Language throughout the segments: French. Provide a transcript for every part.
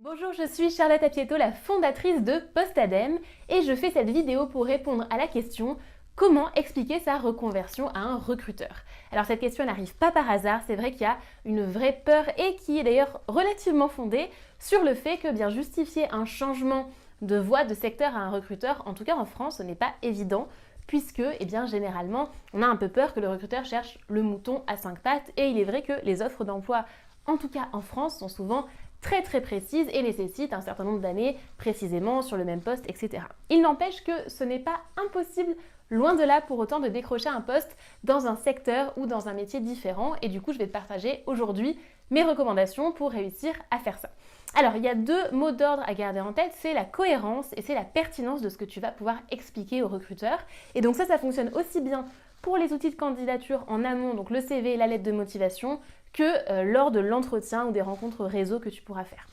Bonjour, je suis Charlotte Apieto, la fondatrice de Postadem et je fais cette vidéo pour répondre à la question comment expliquer sa reconversion à un recruteur. Alors cette question n'arrive pas par hasard, c'est vrai qu'il y a une vraie peur et qui est d'ailleurs relativement fondée sur le fait que bien justifier un changement de voie de secteur à un recruteur, en tout cas en France, ce n'est pas évident puisque généralement on a un peu peur que le recruteur cherche le mouton à 5 pattes et il est vrai que les offres d'emploi, en tout cas en France, sont souvent très précises et nécessitent un certain nombre d'années précisément sur le même poste, etc. Il n'empêche que ce n'est pas impossible, loin de là pour autant, de décrocher un poste dans un secteur ou dans un métier différent et du coup je vais te partager aujourd'hui mes recommandations pour réussir à faire ça. Alors il y a deux mots d'ordre à garder en tête, c'est la cohérence et c'est la pertinence de ce que tu vas pouvoir expliquer au recruteur. Et donc ça fonctionne aussi bien pour les outils de candidature en amont, donc le CV et la lettre de motivation, que lors de l'entretien ou des rencontres réseau que tu pourras faire.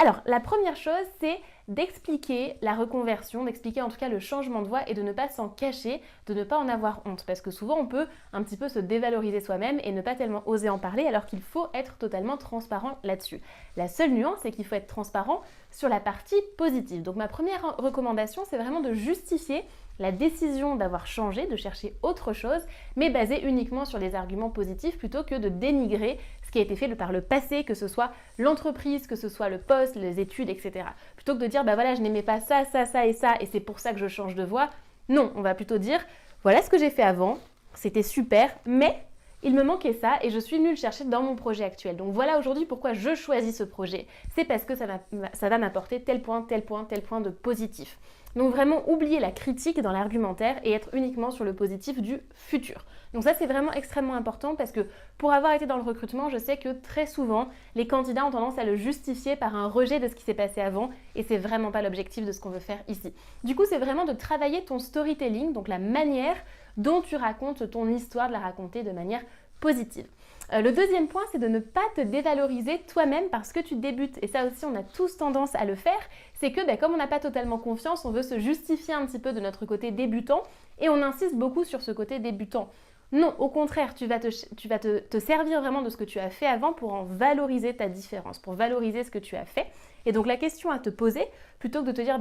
Alors, la première chose, c'est d'expliquer la reconversion, d'expliquer en tout cas le changement de voie et de ne pas s'en cacher, de ne pas en avoir honte. Parce que souvent, on peut un petit peu se dévaloriser soi-même et ne pas tellement oser en parler alors qu'il faut être totalement transparent là-dessus. La seule nuance, c'est qu'il faut être transparent sur la partie positive. Donc, ma première recommandation, c'est vraiment de justifier la décision d'avoir changé, de chercher autre chose, mais basée uniquement sur les arguments positifs plutôt que de dénigrer ce qui a été fait par le passé, que ce soit l'entreprise, que ce soit le poste, les études, etc. Plutôt que de dire, bah voilà, je n'aimais pas ça, ça, ça et ça, et c'est pour ça que je change de voie. Non, on va plutôt dire, voilà ce que j'ai fait avant, c'était super, mais il me manquait ça et je suis venue le chercher dans mon projet actuel. Donc voilà aujourd'hui pourquoi je choisis ce projet. C'est parce que ça va m'apporter tel point de positif. Donc vraiment oublier la critique dans l'argumentaire et être uniquement sur le positif du futur. Donc ça c'est vraiment extrêmement important parce que pour avoir été dans le recrutement, je sais que très souvent les candidats ont tendance à le justifier par un rejet de ce qui s'est passé avant et c'est vraiment pas l'objectif de ce qu'on veut faire ici. Du coup c'est vraiment de travailler ton storytelling, donc la manière dont tu racontes ton histoire, de la raconter de manière positive. Le deuxième point, c'est de ne pas te dévaloriser toi-même parce que tu débutes. Et ça aussi, on a tous tendance à le faire. C'est que comme on n'a pas totalement confiance, on veut se justifier un petit peu de notre côté débutant et on insiste beaucoup sur ce côté débutant. Non, au contraire, tu vas te servir vraiment de ce que tu as fait avant pour en valoriser ta différence, pour valoriser ce que tu as fait. Et donc la question à te poser, plutôt que de te dire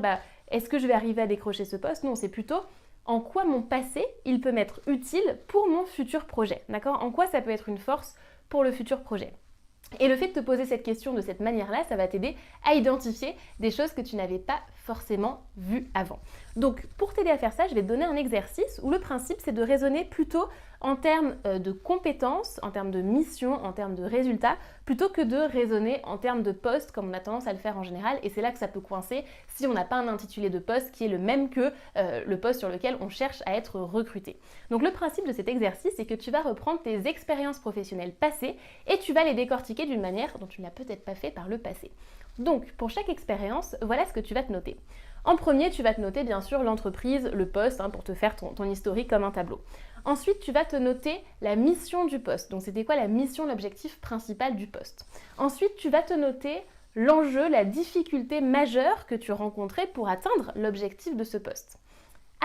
est-ce que je vais arriver à décrocher ce poste? Non, c'est plutôt en quoi mon passé, il peut m'être utile pour mon futur projet, d'accord? En quoi ça peut être une force pour le futur projet? Et le fait de te poser cette question de cette manière-là, ça va t'aider à identifier des choses que tu n'avais pas forcément vues avant. Donc, pour t'aider à faire ça, je vais te donner un exercice où le principe, c'est de raisonner plutôt en termes de compétences, en termes de mission, en termes de résultats, plutôt que de raisonner en termes de poste, comme on a tendance à le faire en général. Et c'est là que ça peut coincer si on n'a pas un intitulé de poste qui est le même que le poste sur lequel on cherche à être recruté. Donc, le principe de cet exercice, c'est que tu vas reprendre tes expériences professionnelles passées et tu vas les décortiquer d'une manière dont tu ne l'as peut-être pas fait par le passé. Donc, pour chaque expérience, voilà ce que tu vas te noter. En premier, tu vas te noter bien sûr l'entreprise, le poste, pour te faire ton historique comme un tableau. Ensuite, tu vas te noter la mission du poste. Donc, c'était quoi la mission, l'objectif principal du poste? Ensuite, tu vas te noter l'enjeu, la difficulté majeure que tu rencontrais pour atteindre l'objectif de ce poste.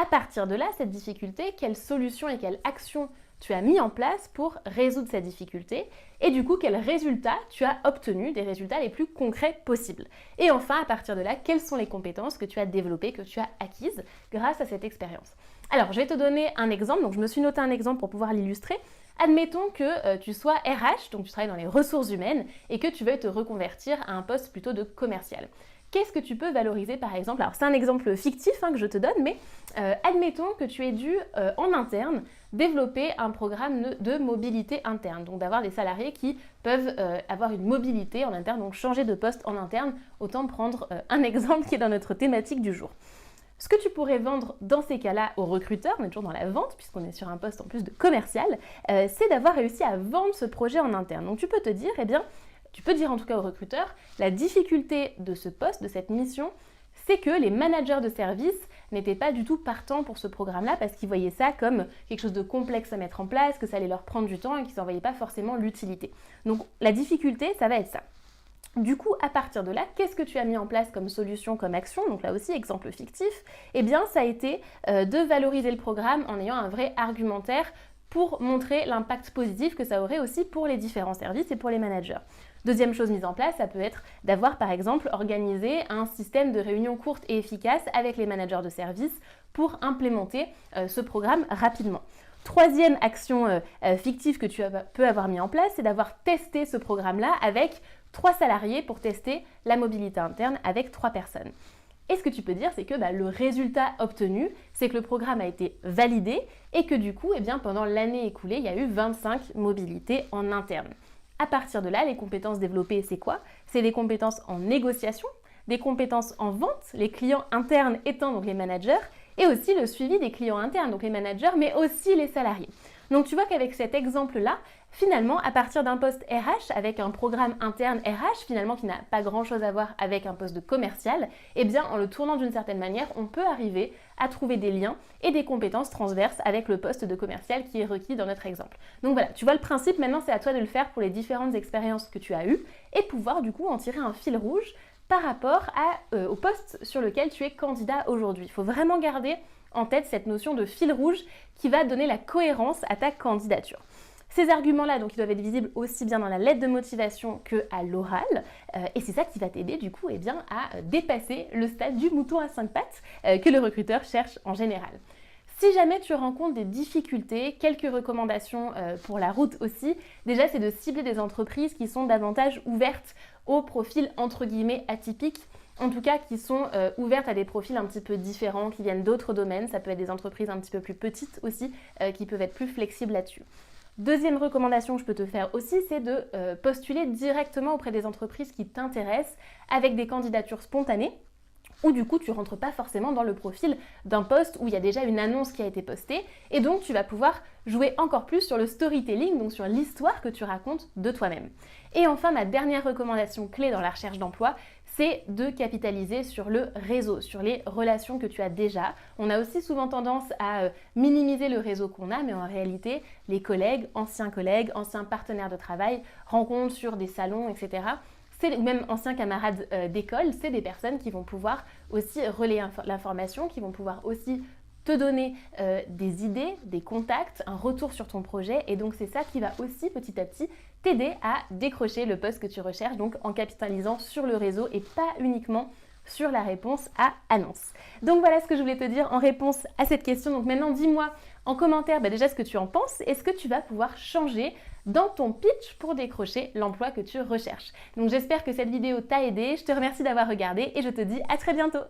À partir de là, cette difficulté, quelle solution et quelle action tu as mis en place pour résoudre cette difficulté et du coup, quels résultats tu as obtenus, des résultats les plus concrets possibles. Et enfin, à partir de là, quelles sont les compétences que tu as développées, que tu as acquises grâce à cette expérience. Alors, je vais te donner un exemple. Donc, je me suis noté un exemple pour pouvoir l'illustrer. Admettons que tu sois RH, donc tu travailles dans les ressources humaines et que tu veuilles te reconvertir à un poste plutôt de commercial. Qu'est-ce que tu peux valoriser par exemple? Alors c'est un exemple fictif que je te donne, mais admettons que tu aies dû en interne développer un programme de mobilité interne, donc d'avoir des salariés qui peuvent avoir une mobilité en interne, donc changer de poste en interne. Autant prendre un exemple qui est dans notre thématique du jour. Ce que tu pourrais vendre dans ces cas-là aux recruteurs, on est toujours dans la vente puisqu'on est sur un poste en plus de commercial, c'est d'avoir réussi à vendre ce projet en interne. Donc tu peux te dire, tu peux dire en tout cas aux recruteurs, la difficulté de ce poste, de cette mission, c'est que les managers de service n'étaient pas du tout partants pour ce programme-là parce qu'ils voyaient ça comme quelque chose de complexe à mettre en place, que ça allait leur prendre du temps et qu'ils n'en voyaient pas forcément l'utilité. Donc la difficulté, ça va être ça. Du coup, à partir de là, qu'est-ce que tu as mis en place comme solution, comme action? Donc là aussi, exemple fictif, eh bien ça a été de valoriser le programme en ayant un vrai argumentaire pour montrer l'impact positif que ça aurait aussi pour les différents services et pour les managers. Deuxième chose mise en place, ça peut être d'avoir par exemple organisé un système de réunions courtes et efficaces avec les managers de service pour implémenter ce programme rapidement. Troisième action fictive que tu peux avoir mis en place, c'est d'avoir testé ce programme-là avec 3 salariés pour tester la mobilité interne avec 3 personnes. Et ce que tu peux dire, c'est que le résultat obtenu, c'est que le programme a été validé et que du coup, pendant l'année écoulée, il y a eu 25 mobilités en interne. À partir de là, les compétences développées, c'est quoi? C'est des compétences en négociation, des compétences en vente, les clients internes étant donc les managers, et aussi le suivi des clients internes, donc les managers, mais aussi les salariés. Donc tu vois qu'avec cet exemple-là, finalement, à partir d'un poste RH, avec un programme interne RH, finalement qui n'a pas grand-chose à voir avec un poste de commercial, en le tournant d'une certaine manière, on peut arriver à trouver des liens et des compétences transverses avec le poste de commercial qui est requis dans notre exemple. Donc voilà, tu vois le principe, maintenant c'est à toi de le faire pour les différentes expériences que tu as eues et pouvoir du coup en tirer un fil rouge par rapport au poste sur lequel tu es candidat aujourd'hui. Il faut vraiment garder en tête cette notion de fil rouge qui va donner la cohérence à ta candidature. Ces arguments-là, donc, ils doivent être visibles aussi bien dans la lettre de motivation qu'à l'oral, et c'est ça qui va t'aider du coup à dépasser le stade du mouton à 5 pattes que le recruteur cherche en général. Si jamais tu rencontres des difficultés, quelques recommandations pour la route aussi, déjà c'est de cibler des entreprises qui sont davantage ouvertes aux profils entre guillemets atypiques, en tout cas qui sont ouvertes à des profils un petit peu différents, qui viennent d'autres domaines. Ça peut être des entreprises un petit peu plus petites aussi, qui peuvent être plus flexibles là-dessus. Deuxième recommandation que je peux te faire aussi, c'est de postuler directement auprès des entreprises qui t'intéressent avec des candidatures spontanées, où du coup tu ne rentres pas forcément dans le profil d'un poste où il y a déjà une annonce qui a été postée, et donc tu vas pouvoir jouer encore plus sur le storytelling, donc sur l'histoire que tu racontes de toi-même. Et enfin, ma dernière recommandation clé dans la recherche d'emploi, c'est de capitaliser sur le réseau, sur les relations que tu as déjà. On a aussi souvent tendance à minimiser le réseau qu'on a, mais en réalité, les collègues, anciens partenaires de travail, rencontres sur des salons, etc., ou même anciens camarades d'école, c'est des personnes qui vont pouvoir aussi relayer l'information, qui vont pouvoir aussi te donner des idées, des contacts, un retour sur ton projet, et donc c'est ça qui va aussi petit à petit t'aider à décrocher le poste que tu recherches, donc en capitalisant sur le réseau et pas uniquement sur la réponse à annonce. Donc voilà ce que je voulais te dire en réponse à cette question. Donc maintenant dis-moi en commentaire déjà ce que tu en penses. Est-ce que tu vas pouvoir changer dans ton pitch pour décrocher l'emploi que tu recherches? Donc j'espère que cette vidéo t'a aidé. Je te remercie d'avoir regardé et je te dis à très bientôt.